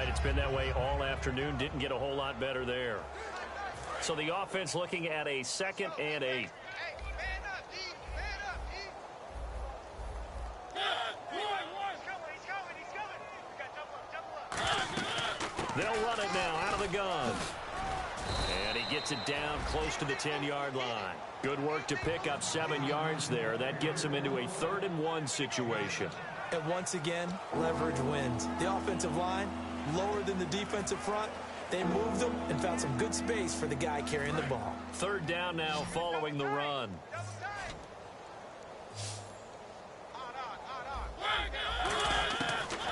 right. It's been that way all afternoon. Didn't get a whole lot better there. So the offense looking at a 2nd and 8. They'll run it now out of the gun. And he gets it down close to the 10-yard line. Good work to pick up 7 yards there. That gets him into a 3rd and 1 situation. And once again, leverage wins. The offensive line, lower than the defensive front. They moved them and found some good space for the guy carrying the ball. 3rd down now following the run.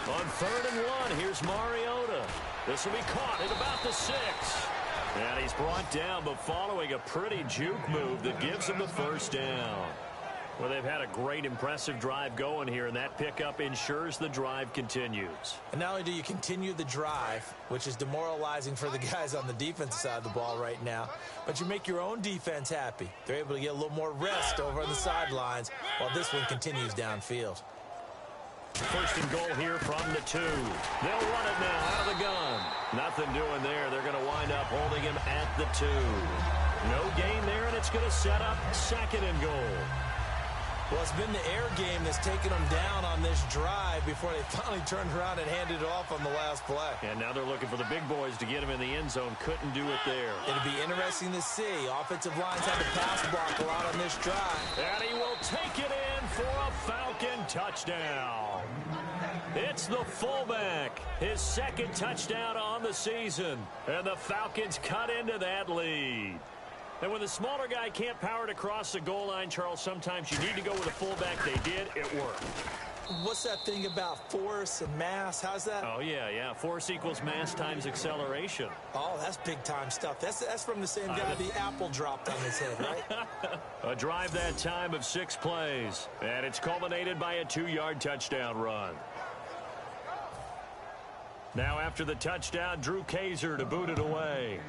On 3rd and 1, here's Mariota. This will be caught at about the 6. And he's brought down, but following a pretty juke move that gives him the 1st down. Well, they've had a great, impressive drive going here, and that pickup ensures the drive continues. And not only do you continue the drive, which is demoralizing for the guys on the defensive side of the ball right now, but you make your own defense happy. They're able to get a little more rest over on the sidelines while this one continues downfield. 1st and goal here from the 2. They'll run it now out of the gun. Nothing doing there. They're going to wind up holding him at the 2. No gain there, and it's going to set up 2nd and goal. Well, it's been the air game that's taken them down on this drive before they finally turned around and handed it off on the last play. And now they're looking for the big boys to get him in the end zone. Couldn't do it there. It'll be interesting to see. Offensive lines had to pass block a lot on this drive. And he will take it in for a Falcon touchdown. It's the fullback. His 2nd touchdown on the season. And the Falcons cut into that lead. And when the smaller guy can't power it across the goal line, Charles, sometimes you need to go with a fullback. They did. It worked. What's that thing about force and mass? How's that? Oh, yeah. Force equals mass times acceleration. Oh, that's big-time stuff. That's from the same guy the apple dropped on his head, right? A drive that time of 6 plays. And it's culminated by a 2-yard touchdown run. Now after the touchdown, Drew Kaiser to boot it away.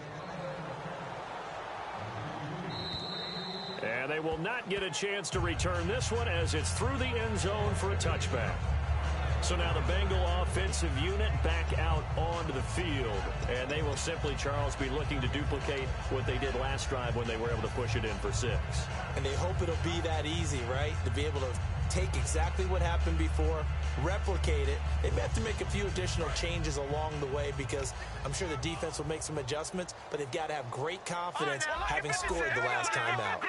And they will not get a chance to return this one as it's through the end zone for a touchback. So now the Bengal offensive unit back out onto the field. And they will simply, Charles, be looking to duplicate what they did last drive when they were able to push it in for 6. And they hope it'll be that easy, right? To be able to take exactly what happened before, replicate it. They may have to make a few additional changes along the way because I'm sure the defense will make some adjustments, but they've got to have great confidence having scored the last time out.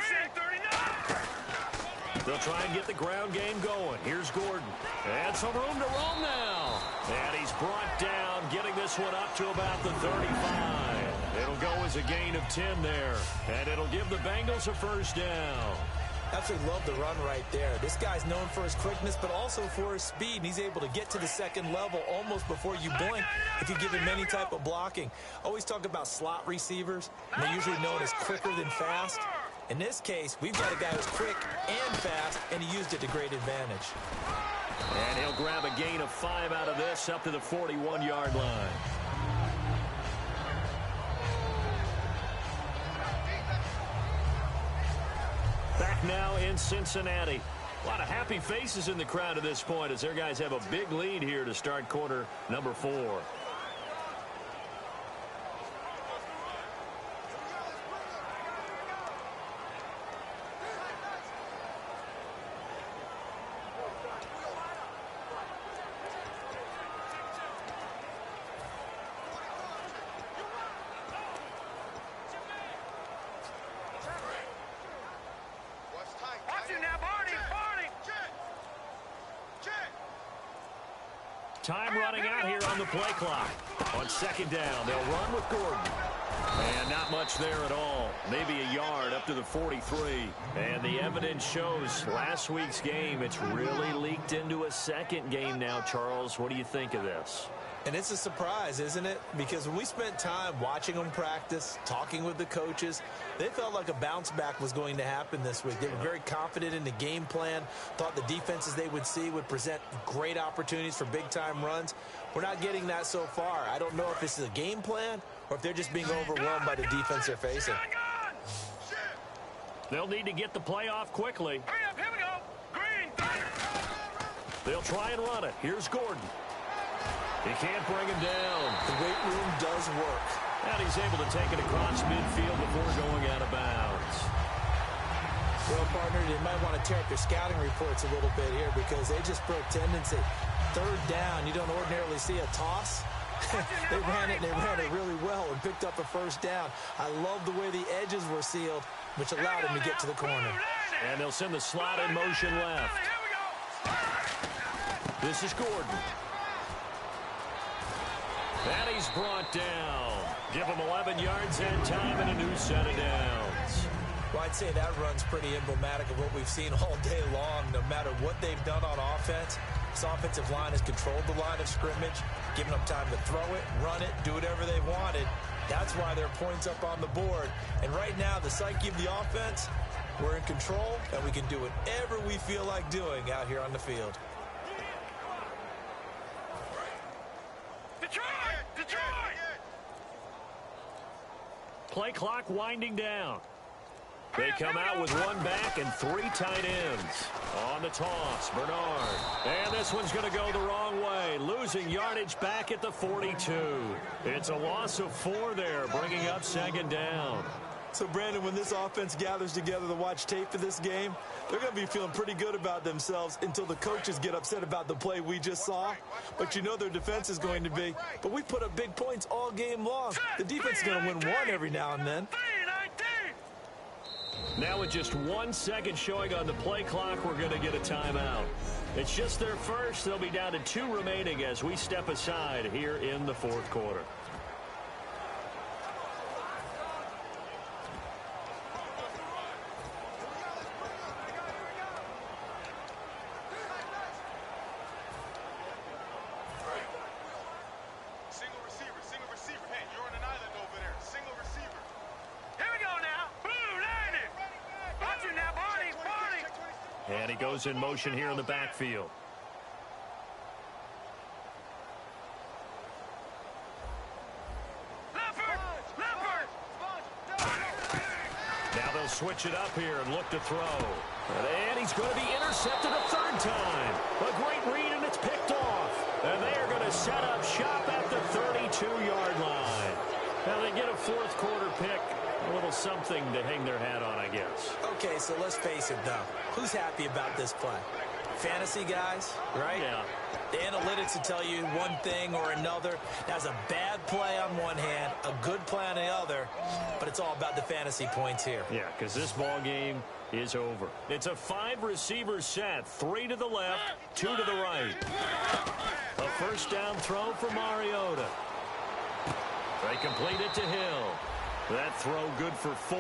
They'll try and get the ground game going. Here's Gordon. And some room to roam now. And he's brought down, getting this one up to about the 35. It'll go as a gain of 10 there. And it'll give the Bengals a 1st down. Absolutely love the run right there. This guy's known for his quickness, but also for his speed. And he's able to get to the 2nd level almost before you blink if you give him any type of blocking. Always talk about slot receivers, and they're usually known as quicker than fast. In this case, we've got a guy who's quick and fast, and he used it to great advantage. And he'll grab a gain of 5 out of this up to the 41-yard line. Back now in Cincinnati. A lot of happy faces in the crowd at this point as their guys have a big lead here to start quarter number 4. Time running out here on the play clock. On 2nd down, they'll run with Gordon. And not much there at all. Maybe a yard up to the 43. And the evidence shows last week's game, it's really leaked into a 2nd game now, Charles. What do you think of this? And it's a surprise, isn't it? Because when we spent time watching them practice, talking with the coaches, they felt like a bounce back was going to happen this week. They were very confident in the game plan, thought the defenses they would see would present great opportunities for big-time runs. We're not getting that so far. I don't know if this is a game plan or if they're just being overwhelmed by the defense they're facing. They'll need to get the play off quickly. Hurry up, here we go. Green. They'll try and run it. Here's Gordon. He can't bring him down. does work. And he's able to take it across midfield before going out of bounds. Well, partner, they might want to tear up their scouting reports a little bit here because they just broke tendency. Third down, you don't ordinarily see a toss. They ran it really well and picked up a first down. I love the way the edges were sealed, which allowed him to get to the corner. And they'll send the slot in motion left. This is Gordon. And he's brought down. Give him 11 yards and time and a new set of downs. Well, I'd say that run's pretty emblematic of what we've seen all day long. No matter what they've done on offense, this offensive line has controlled the line of scrimmage, given them time to throw it, run it, do whatever they wanted. That's why there are points up on the board. And right now, the psyche of the offense, we're in control, and we can do whatever we feel like doing out here on the field. Detroit! Play clock winding down. They come out with one back and 3 tight ends. On the toss, Bernard. And this one's going to go the wrong way, losing yardage back at the 42. It's a loss of 4 there, bringing up second down. So, Brandon, when this offense gathers together to watch tape for this game, they're going to be feeling pretty good about themselves until the coaches get upset about the play we just saw. But you know their defense is going to be. But we put up big points all game long. The defense is going to win one every now and then. Now with just 1 second showing on the play clock, we're going to get a timeout. It's just their first. They'll be down to 2 remaining as we step aside here in the fourth quarter. Single receiver. Hey, you're on an island over there. Single receiver. Here we go now. Blue, landed. Watch it now, Barney. And he goes in motion here in the backfield. Now they'll switch it up here and look to throw. And he's going to be intercepted a 3rd time. A great read, and it's picked off. And they are going to set up shop at the 32-yard line. Now they get a fourth quarter pick. A little something to hang their hat on, I guess. Okay, so let's face it, though. Who's happy about this play? Fantasy guys, right? Yeah. The analytics will tell you one thing or another. That's a bad play on one hand, a good play on the other, but it's all about the fantasy points here. Yeah, because this ball game is over. It's a 5-receiver set, 3 to the left, 2 to the right. A first down throw for Mariota. They complete it to Hill. That throw good for 4.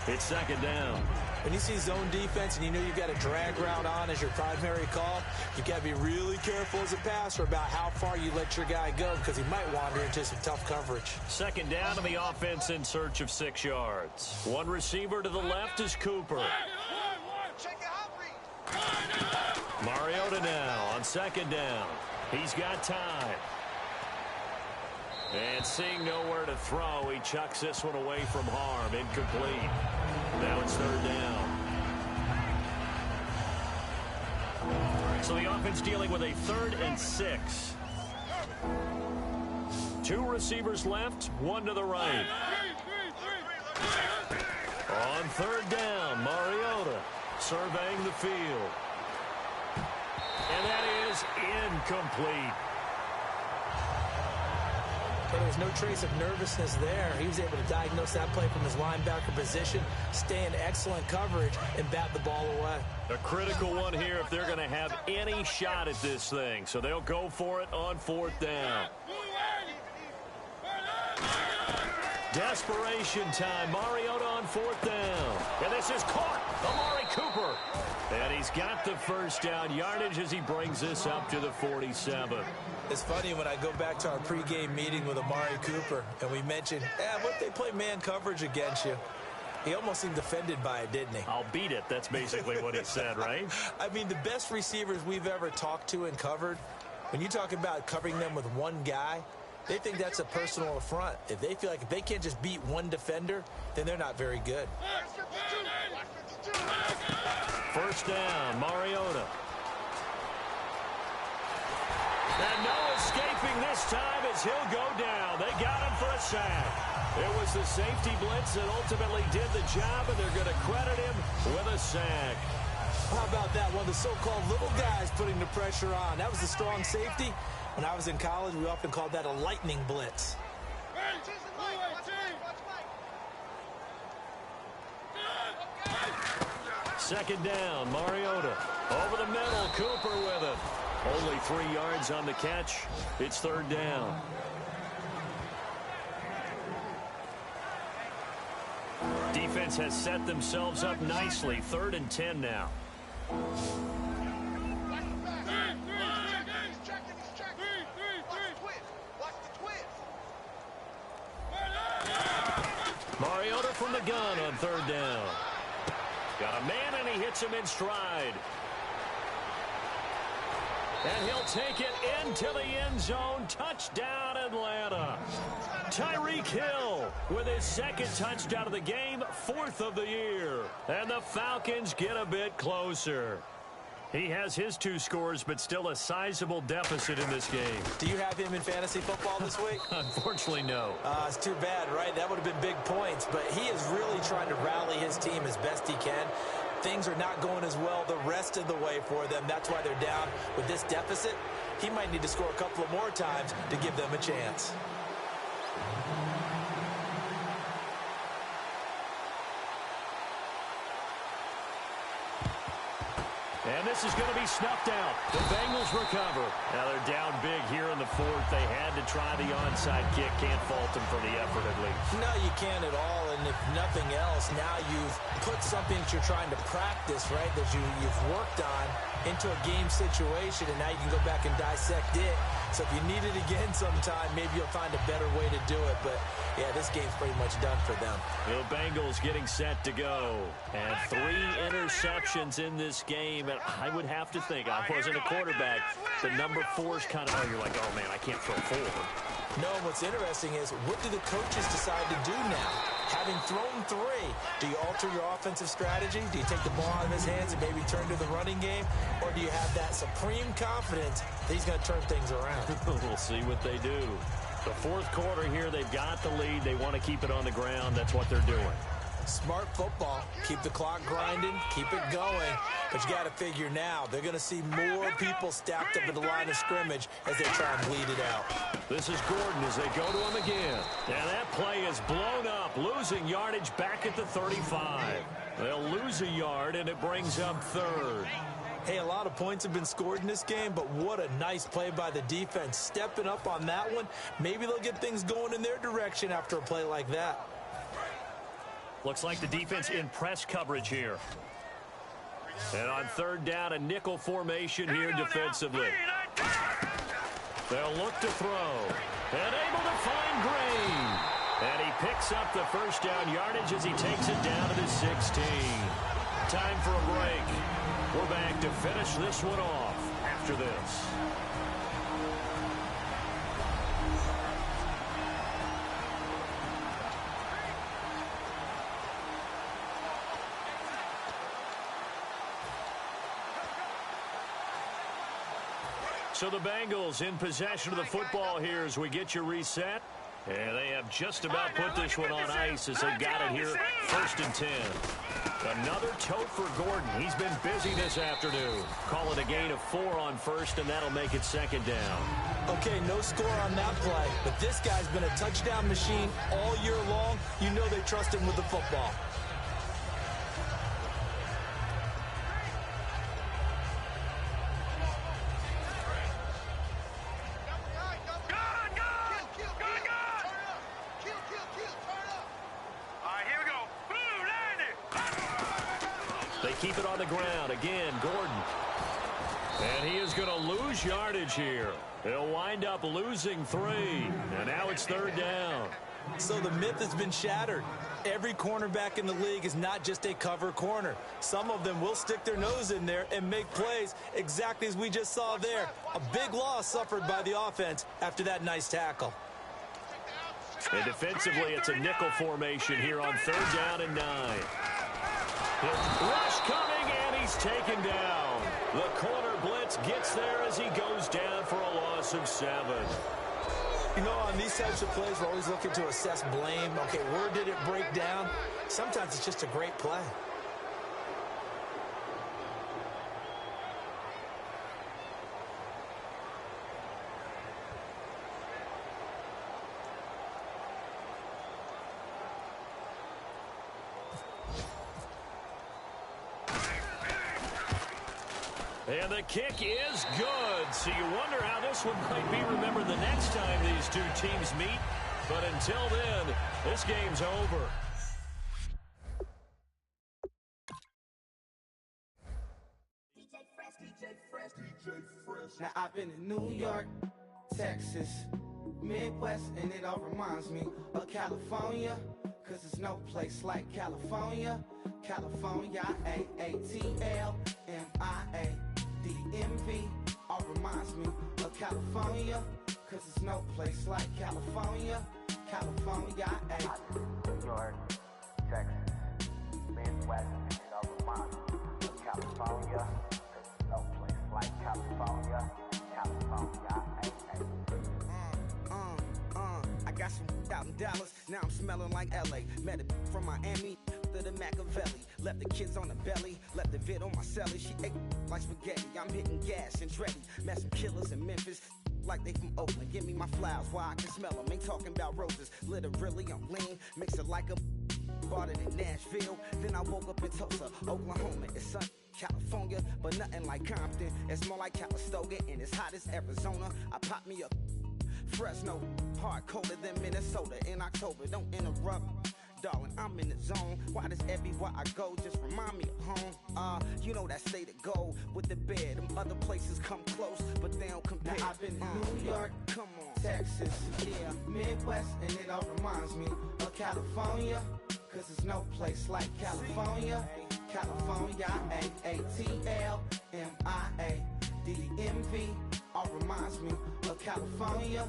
It's second down. When you see zone defense and you know you've got a drag route on as your primary call, you've got to be really careful as a passer about how far you let your guy go because he might wander into some tough coverage. Second down, and the offense in search of 6 yards. One receiver to the left is Cooper. Mariota now on second down. He's got time. And seeing nowhere to throw, he chucks this one away from harm. Incomplete. Now it's 3rd down. So the offense dealing with a 3rd and 6. 2 receivers left, 1 to the right. On 3rd down, Mariota surveying the field. And that is incomplete. But there was no trace of nervousness there. He was able to diagnose that play from his linebacker position, stay in excellent coverage, and bat the ball away. A critical one here if they're going to have any shot at this thing. So they'll go for it on 4th down. Desperation time. Mariota on 4th down. And this is caught. Amari Cooper. And he's got the first down yardage as he brings this up to the 47. It's funny when I go back to our pregame meeting with Amari Cooper, and we mentioned, what if they play man coverage against you? He almost seemed offended by it, didn't he? I'll beat it. That's basically what he said, right? I mean, the best receivers we've ever talked to and covered, when you talk about covering them with one guy, they think that's a personal affront. If they feel like if they can't just beat one defender, then they're not very good. First down, Mariota. And no escaping this time as he'll go down. They got him for a sack. It was the safety blitz that ultimately did the job, and they're going to credit him with a sack. How about that? One of the so-called little guys putting the pressure on. That was the strong safety. When I was in college, we often called that a lightning blitz. Second down, Mariota. Over the middle, Cooper with it. Only 3 yards on the catch. It's third down. Defense has set themselves up nicely. 3rd and 10 now. Mariota from the gun on 3rd down. Got a man, and he hits him in stride. And he'll take it into the end zone. Touchdown, Atlanta. Tyreek Hill with his 2nd touchdown of the game, 4th of the year. And the Falcons get a bit closer. He has his 2 scores, but still a sizable deficit in this game. Do you have him in fantasy football this week? Unfortunately, no. It's too bad, right? That would have been big points, but he is really trying to rally his team as best he can. Things are not going as well the rest of the way for them. That's why they're down with this deficit. He might need to score a couple of more times to give them a chance. And this is going to be snuffed out. The Bengals recover. Now they're down big here in the 4th. They had to try the onside kick. Can't fault them for the effort, at least. No, you can't at all. And if nothing else, now you've put something that you're trying to practice, right, that you've worked on into a game situation, and now you can go back and dissect it. So if you need it again sometime, maybe you'll find a better way to do it. But, yeah, this game's pretty much done for them. The Bengals getting set to go. And 3 interceptions in this game. And I would have to think, I wasn't a quarterback, the number 4 is kind of, oh, you're like, oh, man, I can't throw 4. No, and what's interesting is, what do the coaches decide to do now? Having thrown 3, do you alter your offensive strategy? Do you take the ball out of his hands and maybe turn to the running game? Or do you have that supreme confidence that he's going to turn things around? We'll see what they do. The 4th quarter here, they've got the lead. They want to keep it on the ground. That's what they're doing. Smart football. Keep the clock grinding. Keep it going. But you got to figure now, they're going to see more people stacked up at the line of scrimmage as they try and bleed it out. This is Gordon as they go to him again. And that play is blown up, losing yardage back at the 35. They'll lose a yard, and it brings up 3rd. Hey, a lot of points have been scored in this game, but what a nice play by the defense. Stepping up on that one. Maybe they'll get things going in their direction after a play like that. Looks like the defense in press coverage here. And on 3rd down, a nickel formation here defensively. They'll look to throw. And able to find Green. And he picks up the 1st down yardage as he takes it down to the 16. Time for a break. We're back to finish this one off after this. So the Bengals in possession of the football here as we get you reset. And they have just about put this one on ice as they got it here, 1st and 10. Another tote for Gordon. He's been busy this afternoon. Call it a gain of 4 on 1st, and that'll make it 2nd down. Okay, no score on that play, but this guy's been a touchdown machine all year long. You know they trust him with the football. Keep it on the ground. Again, Gordon. And he is going to lose yardage here. He'll wind up losing 3. And now it's 3rd down. So the myth has been shattered. Every cornerback in the league is not just a cover corner. Some of them will stick their nose in there and make plays exactly as we just saw there. A big loss suffered by the offense after that nice tackle. And defensively, it's a nickel formation here on 3rd down and 9. Rush coming, and he's taken down. The corner blitz Blitz gets there as he goes down for a loss of 7. You know, on these types of plays, we're always looking to assess blame. Okay, where did it break down? Sometimes it's just a great play. And the kick is good. So you wonder how this one might be remembered the next time these two teams meet. But until then, this game's over. Now I've been in New York, Texas, Midwest, and it all reminds me of California. Cause there's no place like California. California, A-A-T-L-M-I-A-D-M-V. All reminds me of California. Cause there's no place like California. California, New York, Texas, Midwest, and it all reminds me of California. Cause there's no place like California. California, I got some out in Dallas, now I'm smelling like LA. Met it from Miami to the Machiavelli. Left the kids on the belly, left the vid on my celly. She ate like spaghetti, I'm hitting gas and Dreddy. Met some killers in Memphis, like they from Oakland. Give me my flowers while I can smell them. Ain't talking about roses, literally I'm lean. Mix it like a bought it in Nashville. Then I woke up in Tulsa, Oklahoma. It's sun, California, but nothing like Compton. It's more like Calistoga, and it's hot as Arizona. I pop me up Fresno, hard colder than Minnesota in October. Don't interrupt, darling, I'm in the zone. Why does everywhere I go just remind me of home? You know that state of gold with the bed. Them other places come close, but they don't compare. Now I've been in New York, come on, Texas, yeah, Midwest, and it all reminds me of California. Cause there's no place like California. California, A-A-T-L-M-I-A-D-M-V. All reminds me of California.